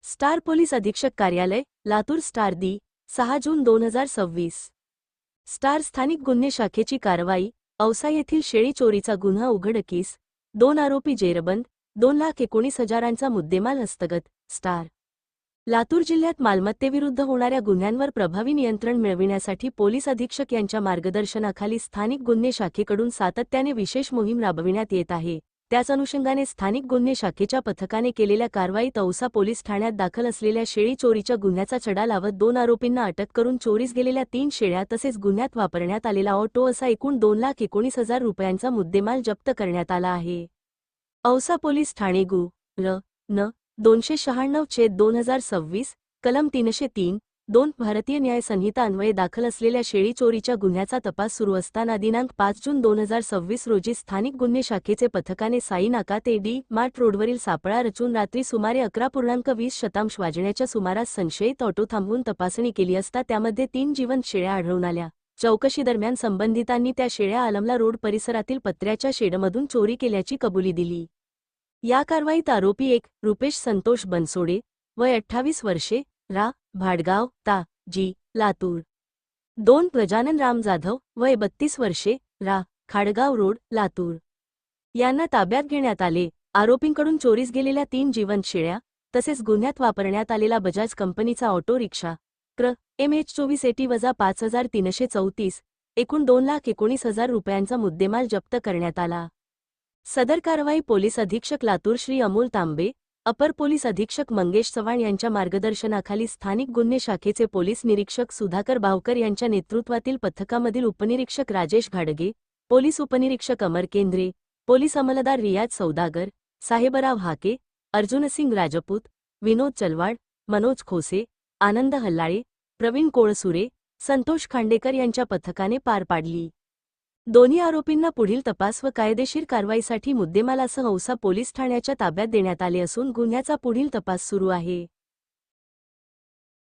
Star police अधीक्षक कार्यालय, Latur. Star दि. 6 जून 2026. स्टार स्थानिक गुन्हे शाखेची कारवाई. औसा येथील शेळी चोरीचा गुन्हा उघडकीस. 2 आरोपी जेरबंद. 2,19,000चा मुद्देमाल हस्तगत. स्टार लातूर जिल्ह्यात मालमत्तेविरुद्ध होणाऱ्या गुन्ह्यांवर प्रभावी नियंत्रण मिळविण्यासाठी पोलीस अधीक्षक यांच्या मार्गदर्शनाखाली स्थानिक गुन्हे शाखेकडून सातत्याने विशेष मोहीम राबविण्यात येत आहे. त्याच अनुषंगाने स्थानिक गुन्हे शाखेच्या पथकाने केलेल्या कारवाईत औसा पोलीस ठाण्यात दाखल असलेल्या शेळी चोरीच्या गुन्ह्याचा छडा लावत 2 आरोपींना अटक करून चोरीस गेलेल्या 3 शेळ्या तसेच गुन्ह्यात वापरण्यात आलेला ऑटो असा एकूण 2,19,000 रुपयांचा मुद्देमाल जप्त करण्यात आला आहे. औसा पोलीस ठाणे गु. र. न. 296/2026, कलम 303(2) भारतीय न्याय संहिता अन्वये दाखल असलेल्या शेळी चोरीच्या गुन्ह्याचा तपास सुरू असताना दिनांक 5 जून 2026 रोजी स्थानिक गुन्हे शाखेचे पथकाने साई नाका ते डी. मार्ट रोडवरील सापळा रचून रात्री सुमारे 11.20 वाजण्याच्या सुमारास संशयित ऑटो थांबवून तपासणी केली असता त्यामध्ये 3 जिवंत शेळ्या आढळून आल्या. चौकशीदरम्यान संबंधितांनी त्या शेळ्या आलमला रोड परिसरातील पत्र्याच्या शेडमधून चोरी केल्याची कबुली दिली. या कारवाईत आरोपी 1. रुपेश संतोष बनसोडे, वय 28 वर्षे, रा. भाडगाव, ता. जी. लातूर. 2. गजानन राम जाधव, वय 32 वर्षे, रा. खाडगाव रोड, लातूर यांना ताब्यात घेण्यात आले. आरोपींकडून चोरीस गेलेल्या 3 जिवंत शेळ्या तसेच गुन्ह्यात वापरण्यात आलेला बजाज कंपनीचा ऑटो रिक्षा क्र. MH24AT-5334 एकूण 2,19,000 रुपयांचा मुद्देमाल जप्त करण्यात आला. सदर कारवाई पोलीस अधीक्षक लातूर श्री अमोल तांबे, अपर पोलीस अधीक्षक मंगेश चव्हाण यांच्या मार्गदर्शनाखाली स्थानिक गुन्हे शाखेचे पोलीस निरीक्षक सुधाकर भावकर यांच्या नेतृत्वातील पथकामधील उपनिरीक्षक राजेश घाडगे, पोलीस उपनिरीक्षक अमर केंद्रे, पोलीस अंमलदार रियाज सौदागर, साहेबराव हाके, अर्जुनसिंग राजपूत, विनोद चलवाड, मनोज खोसे, आनंद हल्लाळे, प्रवीण कोळसुरे, संतोष खांडेकर यांच्या पथकाने पार पाडली. दोन्ही आरोपींना पुढील तपास व कायदेशीर कारवाईसाठी मुद्देमालासह औसा पोलीस ठाण्याच्या ताब्यात देण्यात आले असून गुन्ह्याचा पुढील तपास सुरू आहे.